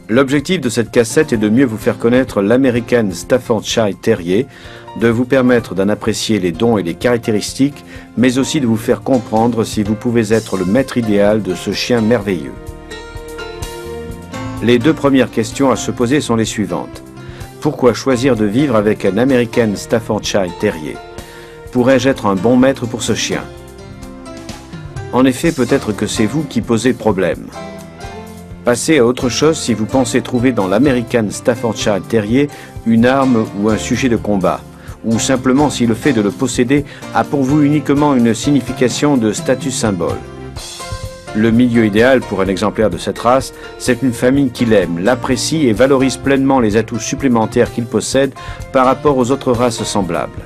L'objectif de cette cassette est de mieux vous faire connaître l'American Staffordshire Terrier, de vous permettre d'en apprécier les dons et les caractéristiques, mais aussi de vous faire comprendre si vous pouvez être le maître idéal de ce chien merveilleux. Les deux premières questions à se poser sont les suivantes. Pourquoi choisir de vivre avec un American Staffordshire Terrier? Pourrais-je être un bon maître pour ce chien? En effet, peut-être que c'est vous qui posez problème. Passez à autre chose si vous pensez trouver dans l'American Staffordshire Terrier une arme ou un sujet de combat, ou simplement si le fait de le posséder a pour vous uniquement une signification de statut symbole. Le milieu idéal pour un exemplaire de cette race, c'est une famille qui l'aime, l'apprécie et valorise pleinement les atouts supplémentaires qu'il possède par rapport aux autres races semblables.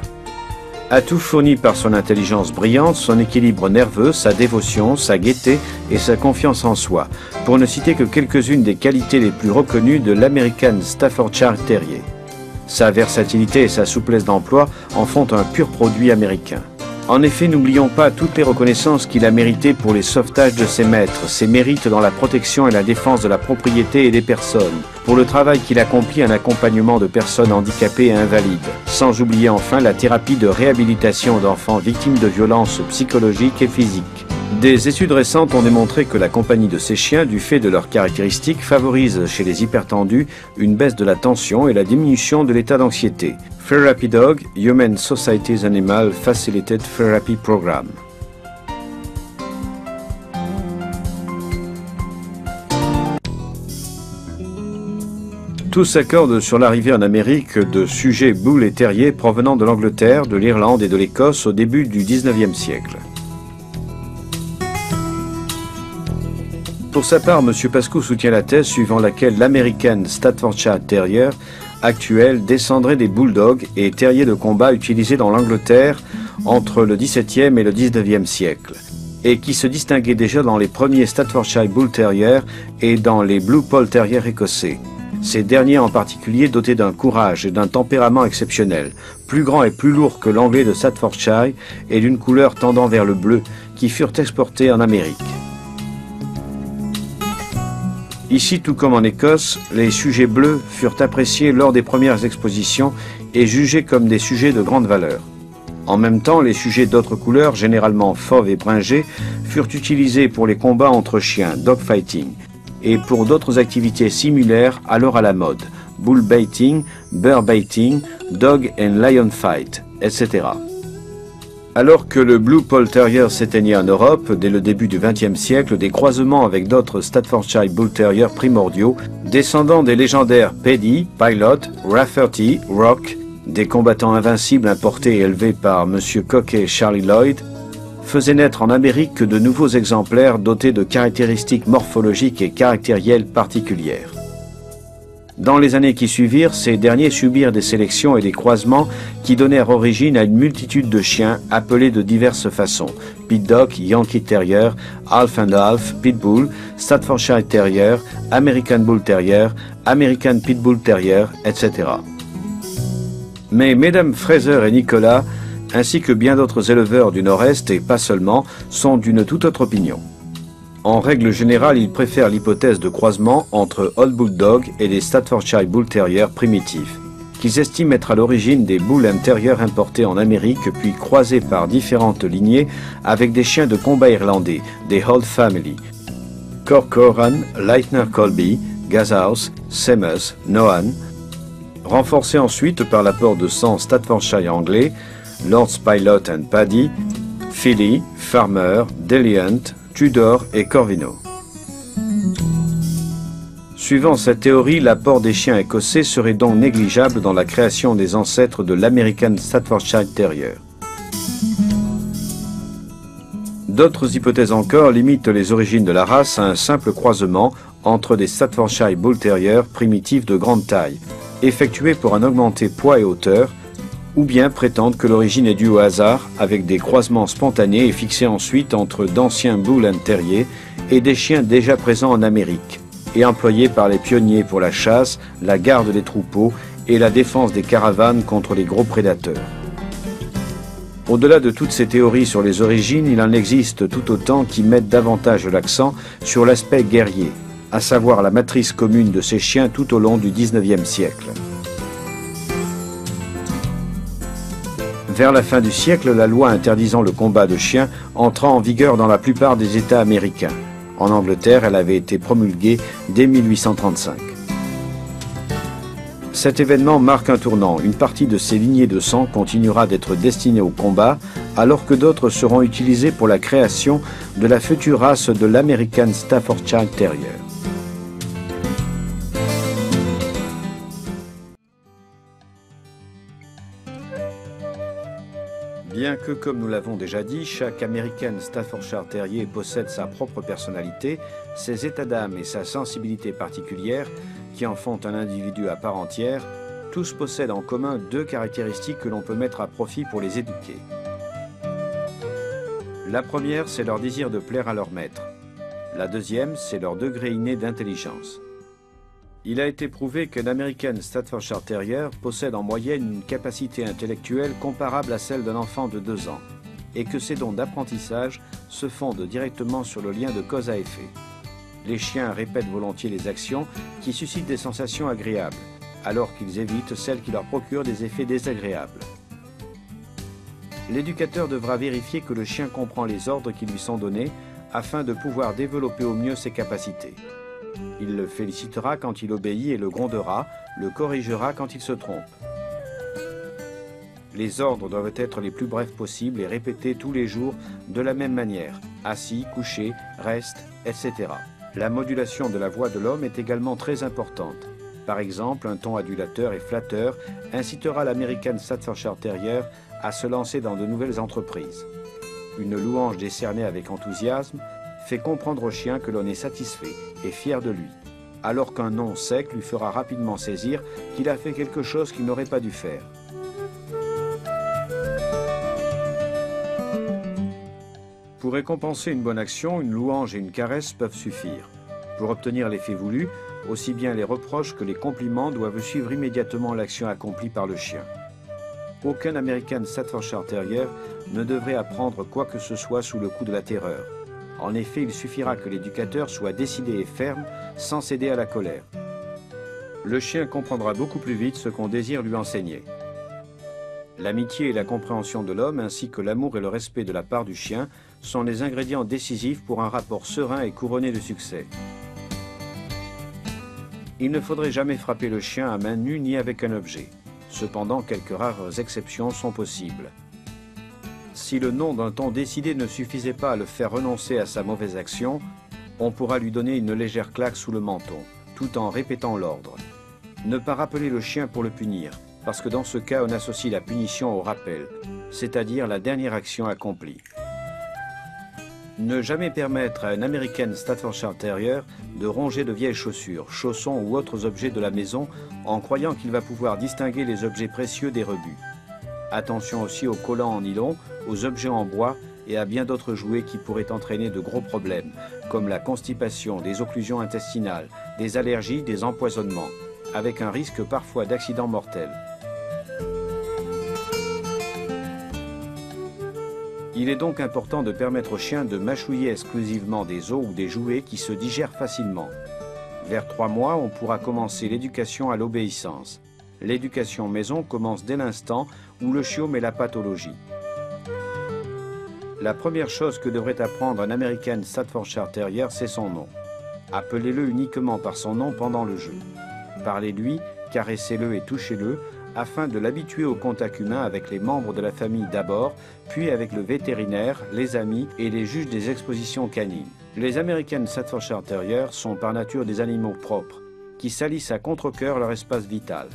Atout fourni par son intelligence brillante, son équilibre nerveux, sa dévotion, sa gaieté et sa confiance en soi, pour ne citer que quelques-unes des qualités les plus reconnues de l'American Staffordshire Terrier. Sa versatilité et sa souplesse d'emploi en font un pur produit américain. En effet, n'oublions pas toutes les reconnaissances qu'il a méritées pour les sauvetages de ses maîtres, ses mérites dans la protection et la défense de la propriété et des personnes, pour le travail qu'il accomplit en accompagnement de personnes handicapées et invalides, sans oublier enfin la thérapie de réhabilitation d'enfants victimes de violences psychologiques et physiques. Des études récentes ont démontré que la compagnie de ces chiens, du fait de leurs caractéristiques, favorise chez les hypertendus une baisse de la tension et la diminution de l'état d'anxiété. Therapy Dog, Human Society's Animal Facilitated Therapy Program. Tous s'accordent sur l'arrivée en Amérique de sujets boules et terriers provenant de l'Angleterre, de l'Irlande et de l'Écosse au début du XIXe siècle. Pour sa part, M. Pascou soutient la thèse suivant laquelle l'American Staffordshire Terrier actuel descendrait des bulldogs et terriers de combat utilisés dans l'Angleterre entre le XVIIe et le XIXe siècle, et qui se distinguaient déjà dans les premiers Staffordshire Bull Terriers et dans les Blue Poll Terriers écossais. Ces derniers en particulier dotés d'un courage et d'un tempérament exceptionnel, plus grand et plus lourd que l'anglais de Staffordshire et d'une couleur tendant vers le bleu, qui furent exportés en Amérique. Ici, tout comme en Écosse, les sujets bleus furent appréciés lors des premières expositions et jugés comme des sujets de grande valeur. En même temps, les sujets d'autres couleurs, généralement fauves et bringés, furent utilisés pour les combats entre chiens, dogfighting, et pour d'autres activités similaires alors à la mode, bull baiting, bear baiting, dog and lion fight, etc. Alors que le Blue Poll Terrier s'éteignait en Europe, dès le début du XXe siècle, des croisements avec d'autres Staffordshire Bull Terriers primordiaux, descendants des légendaires Paddy, Pilot, Rafferty, Rock, des combattants invincibles importés et élevés par M. Koch et Charlie Lloyd, faisaient naître en Amérique de nouveaux exemplaires dotés de caractéristiques morphologiques et caractérielles particulières. Dans les années qui suivirent, ces derniers subirent des sélections et des croisements qui donnèrent origine à une multitude de chiens appelés de diverses façons. Pit Dog, Yankee Terrier, Half and Half, Pitbull, Staffordshire Terrier, American Bull Terrier, American Pitbull Terrier, etc. Mais mesdames Fraser et Nicolas, ainsi que bien d'autres éleveurs du Nord-Est et pas seulement, sont d'une toute autre opinion. En règle générale, ils préfèrent l'hypothèse de croisement entre Old Bulldog et des Staffordshire Bull Terriers primitifs, qu'ils estiment être à l'origine des Bull Terriers importés en Amérique puis croisés par différentes lignées avec des chiens de combat irlandais, des Old Family, Corcoran, Leitner Colby, Gazaus, Semmes, Nohan, renforcés ensuite par l'apport de sang Staffordshire anglais, Lord's Pilot and Paddy, Philly, Farmer, Deliant, Tudor et Corvino. Suivant cette théorie, l'apport des chiens écossais serait donc négligeable dans la création des ancêtres de l'American Staffordshire Terrier. D'autres hypothèses encore limitent les origines de la race à un simple croisement entre des Staffordshire Bull Terriers primitifs de grande taille, effectués pour en augmenter poids et hauteur, ou bien prétendent que l'origine est due au hasard, avec des croisements spontanés et fixés ensuite entre d'anciens Bull Terriers et des chiens déjà présents en Amérique, et employés par les pionniers pour la chasse, la garde des troupeaux et la défense des caravanes contre les gros prédateurs. Au-delà de toutes ces théories sur les origines, il en existe tout autant qui mettent davantage l'accent sur l'aspect guerrier, à savoir la matrice commune de ces chiens tout au long du XIXe siècle. Vers la fin du siècle, la loi interdisant le combat de chiens entra en vigueur dans la plupart des États américains. En Angleterre, elle avait été promulguée dès 1835. Cet événement marque un tournant. Une partie de ces lignées de sang continuera d'être destinée au combat, alors que d'autres seront utilisées pour la création de la future race de l'American Staffordshire Terrier. Bien que, comme nous l'avons déjà dit, chaque American Staffordshire Terrier possède sa propre personnalité, ses états d'âme et sa sensibilité particulière, qui en font un individu à part entière, tous possèdent en commun deux caractéristiques que l'on peut mettre à profit pour les éduquer. La première, c'est leur désir de plaire à leur maître. La deuxième, c'est leur degré inné d'intelligence. Il a été prouvé qu'un American Staffordshire Terrier possède en moyenne une capacité intellectuelle comparable à celle d'un enfant de 2 ans, et que ces dons d'apprentissage se fondent directement sur le lien de cause à effet. Les chiens répètent volontiers les actions qui suscitent des sensations agréables, alors qu'ils évitent celles qui leur procurent des effets désagréables. L'éducateur devra vérifier que le chien comprend les ordres qui lui sont donnés afin de pouvoir développer au mieux ses capacités. Il le félicitera quand il obéit et le grondera, le corrigera quand il se trompe. Les ordres doivent être les plus brefs possibles et répétés tous les jours de la même manière, assis, couché, reste, etc. La modulation de la voix de l'homme est également très importante. Par exemple, un ton adulateur et flatteur incitera l'American Staffordshire Terrier à se lancer dans de nouvelles entreprises. Une louange décernée avec enthousiasme fait comprendre au chien que l'on est satisfait et fier de lui, alors qu'un non sec lui fera rapidement saisir qu'il a fait quelque chose qu'il n'aurait pas dû faire. Pour récompenser une bonne action, une louange et une caresse peuvent suffire. Pour obtenir l'effet voulu, aussi bien les reproches que les compliments doivent suivre immédiatement l'action accomplie par le chien. Aucun American Staffordshire Terrier ne devrait apprendre quoi que ce soit sous le coup de la terreur. En effet, il suffira que l'éducateur soit décidé et ferme, sans céder à la colère. Le chien comprendra beaucoup plus vite ce qu'on désire lui enseigner. L'amitié et la compréhension de l'homme, ainsi que l'amour et le respect de la part du chien, sont les ingrédients décisifs pour un rapport serein et couronné de succès. Il ne faudrait jamais frapper le chien à main nue ni avec un objet. Cependant, quelques rares exceptions sont possibles. Si le non d'un ton décidé ne suffisait pas à le faire renoncer à sa mauvaise action, on pourra lui donner une légère claque sous le menton, tout en répétant l'ordre. Ne pas rappeler le chien pour le punir, parce que dans ce cas, on associe la punition au rappel, c'est-à-dire la dernière action accomplie. Ne jamais permettre à un American Staffordshire Terrier de ronger de vieilles chaussures, chaussons ou autres objets de la maison en croyant qu'il va pouvoir distinguer les objets précieux des rebuts. Attention aussi aux collants en nylon, aux objets en bois et à bien d'autres jouets qui pourraient entraîner de gros problèmes, comme la constipation, des occlusions intestinales, des allergies, des empoisonnements, avec un risque parfois d'accident mortel. Il est donc important de permettre au chien de mâchouiller exclusivement des os ou des jouets qui se digèrent facilement. Vers 3 mois, on pourra commencer l'éducation à l'obéissance. L'éducation maison commence dès l'instant où le chiot met la patte au logis. La première chose que devrait apprendre un American Staffordshire Terrier, c'est son nom. Appelez-le uniquement par son nom pendant le jeu. Parlez-lui, caressez-le et touchez-le, afin de l'habituer au contact humain avec les membres de la famille d'abord, puis avec le vétérinaire, les amis et les juges des expositions canines. Les American Staffordshire Terriers sont par nature des animaux propres, qui salissent à contre-cœur leur espace vital.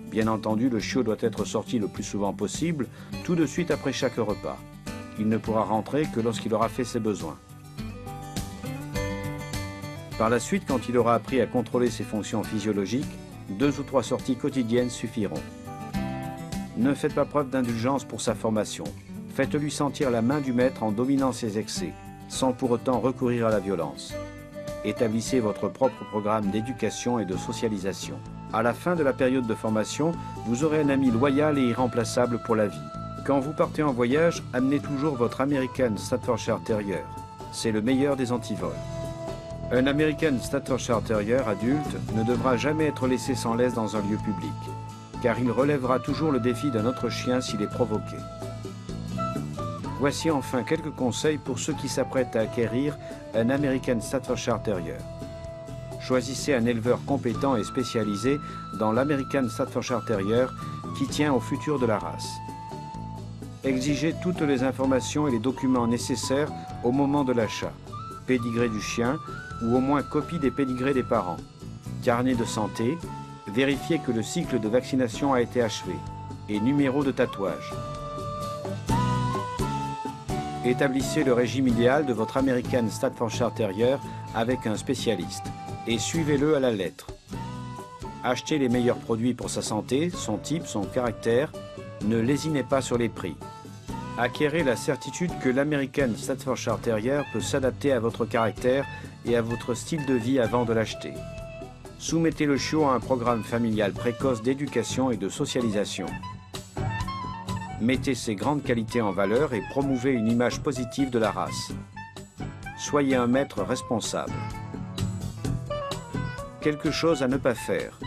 Bien entendu, le chiot doit être sorti le plus souvent possible, tout de suite après chaque repas. Il ne pourra rentrer que lorsqu'il aura fait ses besoins. Par la suite, quand il aura appris à contrôler ses fonctions physiologiques, 2 ou 3 sorties quotidiennes suffiront. Ne faites pas preuve d'indulgence pour sa formation. Faites-lui sentir la main du maître en dominant ses excès, sans pour autant recourir à la violence. Établissez votre propre programme d'éducation et de socialisation. À la fin de la période de formation, vous aurez un ami loyal et irremplaçable pour la vie. Quand vous partez en voyage, amenez toujours votre American Staffordshire Terrier. C'est le meilleur des antivols. Un American Staffordshire Terrier adulte ne devra jamais être laissé sans laisse dans un lieu public, car il relèvera toujours le défi d'un autre chien s'il est provoqué. Voici enfin quelques conseils pour ceux qui s'apprêtent à acquérir un American Staffordshire Terrier. Choisissez un éleveur compétent et spécialisé dans l'American Staffordshire Terrier qui tient au futur de la race. Exigez toutes les informations et les documents nécessaires au moment de l'achat. Pédigré du chien ou au moins copie des pédigrés des parents. Carnet de santé, vérifiez que le cycle de vaccination a été achevé et numéro de tatouage. Établissez le régime idéal de votre American Staffordshire Terrier avec un spécialiste et suivez-le à la lettre. Achetez les meilleurs produits pour sa santé, son type, son caractère. Ne lésinez pas sur les prix. Acquérez la certitude que l'American Staffordshire Terrier peut s'adapter à votre caractère et à votre style de vie avant de l'acheter. Soumettez le chiot à un programme familial précoce d'éducation et de socialisation. Mettez ses grandes qualités en valeur et promouvez une image positive de la race. Soyez un maître responsable. Quelque chose à ne pas faire.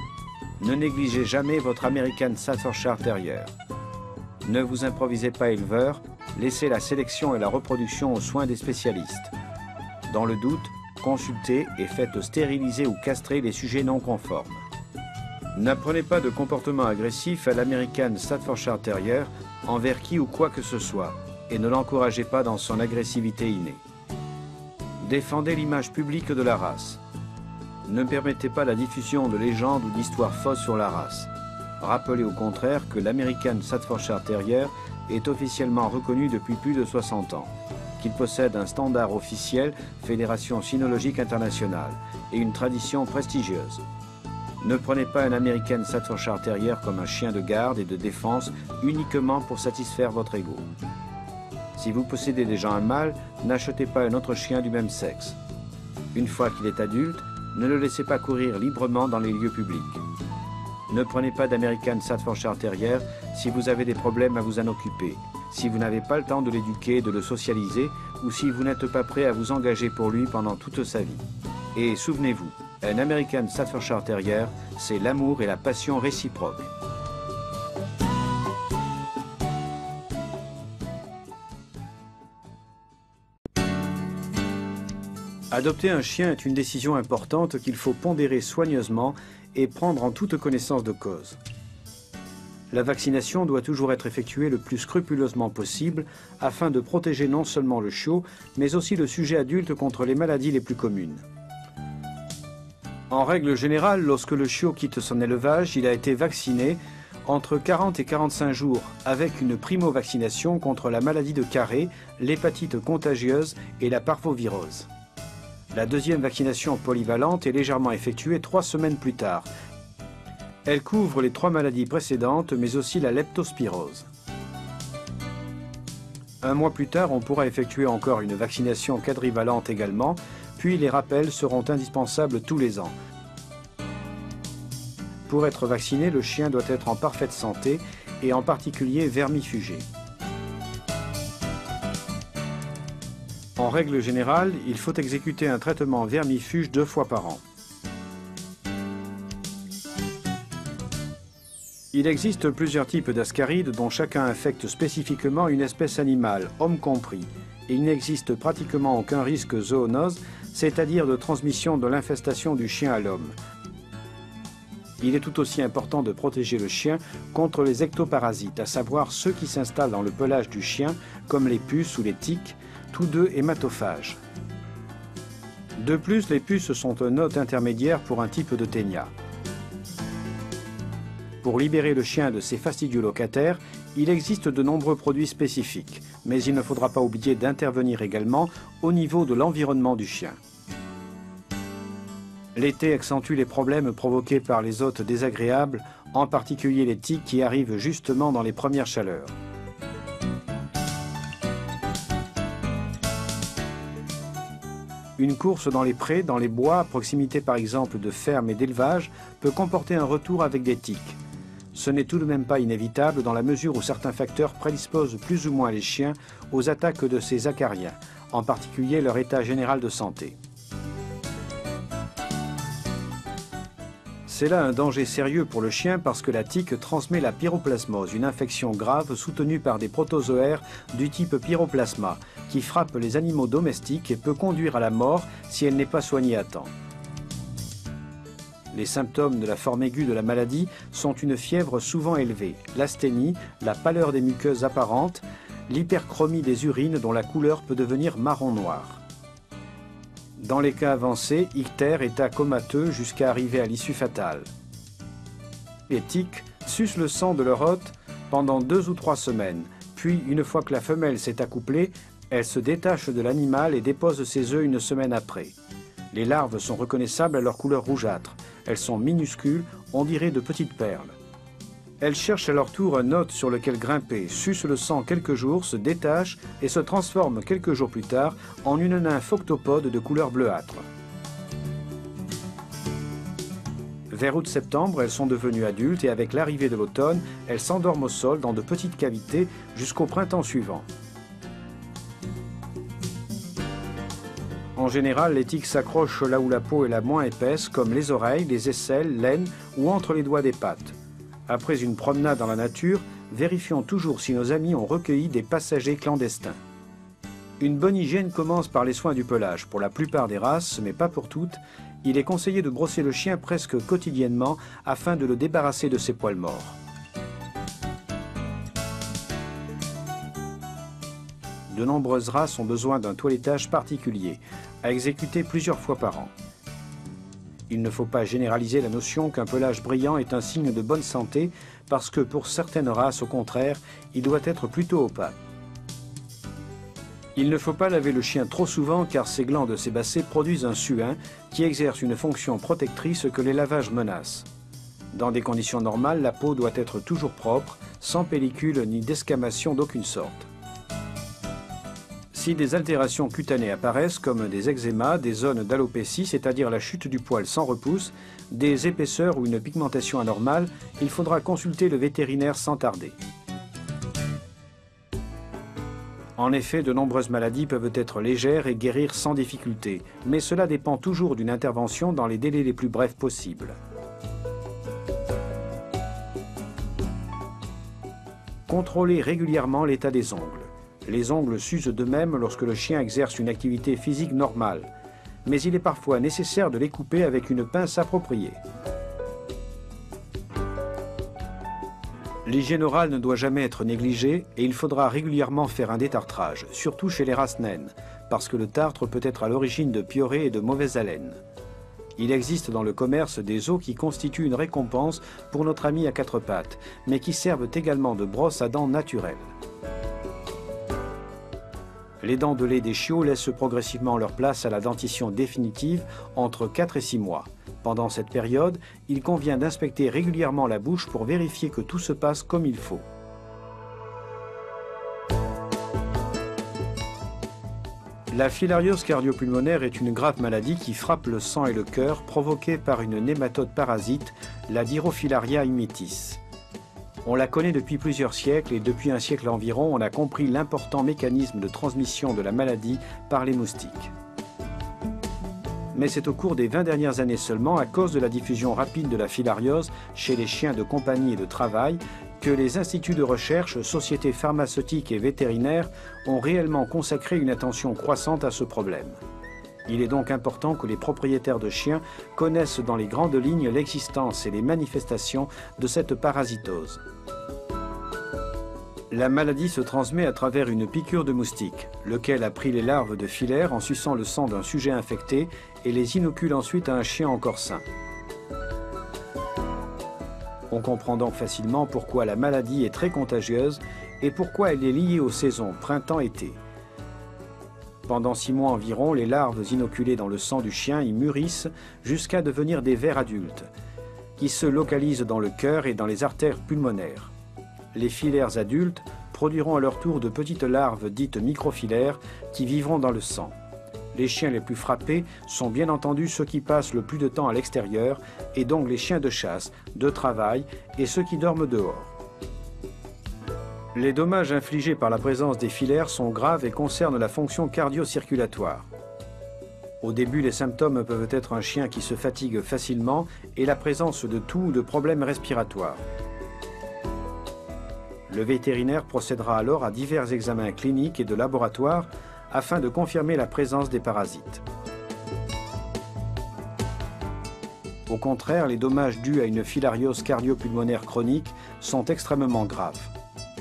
Ne négligez jamais votre American Staffordshire Terrier. Ne vous improvisez pas éleveur, laissez la sélection et la reproduction aux soins des spécialistes. Dans le doute, consultez et faites stériliser ou castrer les sujets non conformes. N'apprenez pas de comportement agressif à l'American Staffordshire Terrier envers qui ou quoi que ce soit et ne l'encouragez pas dans son agressivité innée. Défendez l'image publique de la race. Ne permettez pas la diffusion de légendes ou d'histoires fausses sur la race. Rappelez au contraire que l'American Staffordshire Terrier est officiellement reconnu depuis plus de 60 ans, qu'il possède un standard officiel Fédération Cynologique Internationale et une tradition prestigieuse. Ne prenez pas un American Staffordshire Terrier comme un chien de garde et de défense uniquement pour satisfaire votre ego. Si vous possédez déjà un mâle, n'achetez pas un autre chien du même sexe. Une fois qu'il est adulte, ne le laissez pas courir librement dans les lieux publics. Ne prenez pas d'American Staffordshire Terrier si vous avez des problèmes à vous en occuper, si vous n'avez pas le temps de l'éduquer, de le socialiser, ou si vous n'êtes pas prêt à vous engager pour lui pendant toute sa vie. Et souvenez-vous, un American Staffordshire Terrier, c'est l'amour et la passion réciproque. Adopter un chien est une décision importante qu'il faut pondérer soigneusement et prendre en toute connaissance de cause. La vaccination doit toujours être effectuée le plus scrupuleusement possible afin de protéger non seulement le chiot, mais aussi le sujet adulte contre les maladies les plus communes. En règle générale, lorsque le chiot quitte son élevage, il a été vacciné entre 40 et 45 jours avec une primo-vaccination contre la maladie de Carré, l'hépatite contagieuse et la parvovirose. La deuxième vaccination polyvalente est légèrement effectuée 3 semaines plus tard. Elle couvre les 3 maladies précédentes, mais aussi la leptospirose. Un mois plus tard, on pourra effectuer encore une vaccination quadrivalente également, puis les rappels seront indispensables tous les ans. Pour être vacciné, le chien doit être en parfaite santé et en particulier vermifugé. En règle générale, il faut exécuter un traitement vermifuge 2 fois par an. Il existe plusieurs types d'ascarides dont chacun infecte spécifiquement une espèce animale, homme compris, et il n'existe pratiquement aucun risque zoonose, c'est-à-dire de transmission de l'infestation du chien à l'homme. Il est tout aussi important de protéger le chien contre les ectoparasites, à savoir ceux qui s'installent dans le pelage du chien, comme les puces ou les tiques, tous deux hématophages. De plus, les puces sont un hôte intermédiaire pour un type de ténia. Pour libérer le chien de ses fastidieux locataires, il existe de nombreux produits spécifiques, mais il ne faudra pas oublier d'intervenir également au niveau de l'environnement du chien. L'été accentue les problèmes provoqués par les hôtes désagréables, en particulier les tiques qui arrivent justement dans les premières chaleurs. Une course dans les prés, dans les bois, à proximité par exemple de fermes et d'élevages, peut comporter un retour avec des tiques. Ce n'est tout de même pas inévitable dans la mesure où certains facteurs prédisposent plus ou moins les chiens aux attaques de ces acariens, en particulier leur état général de santé. C'est là un danger sérieux pour le chien parce que la tique transmet la pyroplasmose, une infection grave soutenue par des protozoaires du type pyroplasma, qui frappe les animaux domestiques et peut conduire à la mort si elle n'est pas soignée à temps. Les symptômes de la forme aiguë de la maladie sont une fièvre souvent élevée, l'asthénie, la pâleur des muqueuses apparentes, l'hyperchromie des urines dont la couleur peut devenir marron-noir. Dans les cas avancés, ictère, état comateux jusqu'à arriver à l'issue fatale. Les tiques sucent le sang de leur hôte pendant 2 ou 3 semaines, puis une fois que la femelle s'est accouplée, elle se détache de l'animal et dépose ses œufs une semaine après. Les larves sont reconnaissables à leur couleur rougeâtre. Elles sont minuscules, on dirait de petites perles. Elles cherchent à leur tour un hôte sur lequel grimper, sucent le sang quelques jours, se détachent et se transforment quelques jours plus tard en une nymphe octopode de couleur bleuâtre. Vers août-septembre, elles sont devenues adultes et avec l'arrivée de l'automne, elles s'endorment au sol dans de petites cavités jusqu'au printemps suivant. En général, les tiques s'accrochent là où la peau est la moins épaisse, comme les oreilles, les aisselles, l'aine ou entre les doigts des pattes. Après une promenade dans la nature, vérifions toujours si nos amis ont recueilli des passagers clandestins. Une bonne hygiène commence par les soins du pelage. Pour la plupart des races, mais pas pour toutes, il est conseillé de brosser le chien presque quotidiennement afin de le débarrasser de ses poils morts. De nombreuses races ont besoin d'un toilettage particulier, à exécuter plusieurs fois par an. Il ne faut pas généraliser la notion qu'un pelage brillant est un signe de bonne santé, parce que pour certaines races, au contraire, il doit être plutôt opaque. Il ne faut pas laver le chien trop souvent car ses glandes sébacées produisent un suin qui exerce une fonction protectrice que les lavages menacent. Dans des conditions normales, la peau doit être toujours propre, sans pellicule ni desquamation d'aucune sorte. Si des altérations cutanées apparaissent, comme des eczémas, des zones d'alopécie, c'est-à-dire la chute du poil sans repousse, des épaisseurs ou une pigmentation anormale, il faudra consulter le vétérinaire sans tarder. En effet, de nombreuses maladies peuvent être légères et guérir sans difficulté, mais cela dépend toujours d'une intervention dans les délais les plus brefs possibles. Contrôlez régulièrement l'état des ongles. Les ongles s'usent d'eux-mêmes lorsque le chien exerce une activité physique normale, mais il est parfois nécessaire de les couper avec une pince appropriée. L'hygiène orale ne doit jamais être négligée et il faudra régulièrement faire un détartrage, surtout chez les races naines, parce que le tartre peut être à l'origine de piorés et de mauvaise haleine. Il existe dans le commerce des os qui constituent une récompense pour notre ami à 4 pattes, mais qui servent également de brosse à dents naturelles. Les dents de lait des chiots laissent progressivement leur place à la dentition définitive entre 4 et 6 mois. Pendant cette période, il convient d'inspecter régulièrement la bouche pour vérifier que tout se passe comme il faut. La filariose cardiopulmonaire est une grave maladie qui frappe le sang et le cœur provoquée par une nématode parasite, la Dirofilaria immitis. On la connaît depuis plusieurs siècles et depuis un siècle environ, on a compris l'important mécanisme de transmission de la maladie par les moustiques. Mais c'est au cours des 20 dernières années seulement, à cause de la diffusion rapide de la filariose chez les chiens de compagnie et de travail, que les instituts de recherche, sociétés pharmaceutiques et vétérinaires ont réellement consacré une attention croissante à ce problème. Il est donc important que les propriétaires de chiens connaissent dans les grandes lignes l'existence et les manifestations de cette parasitose. La maladie se transmet à travers une piqûre de moustique, lequel a pris les larves de filaire en suçant le sang d'un sujet infecté et les inocule ensuite à un chien encore sain. On comprend donc facilement pourquoi la maladie est très contagieuse et pourquoi elle est liée aux saisons printemps-été. Pendant 6 mois environ, les larves inoculées dans le sang du chien y mûrissent jusqu'à devenir des vers adultes, qui se localisent dans le cœur et dans les artères pulmonaires. Les filaires adultes produiront à leur tour de petites larves dites microfilaires qui vivront dans le sang. Les chiens les plus frappés sont bien entendu ceux qui passent le plus de temps à l'extérieur et donc les chiens de chasse, de travail et ceux qui dorment dehors. Les dommages infligés par la présence des filaires sont graves et concernent la fonction cardio-circulatoire. Au début, les symptômes peuvent être un chien qui se fatigue facilement et la présence de toux ou de problèmes respiratoires. Le vétérinaire procédera alors à divers examens cliniques et de laboratoire afin de confirmer la présence des parasites. Au contraire, les dommages dus à une filariose cardio-pulmonaire chronique sont extrêmement graves.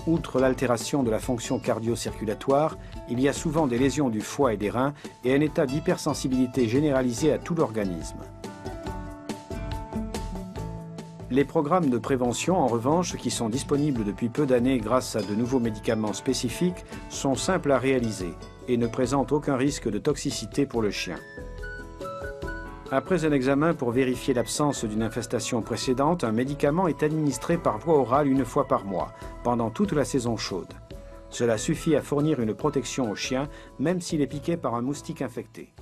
Outre l'altération de la fonction cardio-circulatoire, il y a souvent des lésions du foie et des reins et un état d'hypersensibilité généralisée à tout l'organisme. Les programmes de prévention, en revanche, qui sont disponibles depuis peu d'années grâce à de nouveaux médicaments spécifiques, sont simples à réaliser et ne présentent aucun risque de toxicité pour le chien. Après un examen pour vérifier l'absence d'une infestation précédente, un médicament est administré par voie orale une fois par mois, pendant toute la saison chaude. Cela suffit à fournir une protection au chien, même s'il est piqué par un moustique infecté.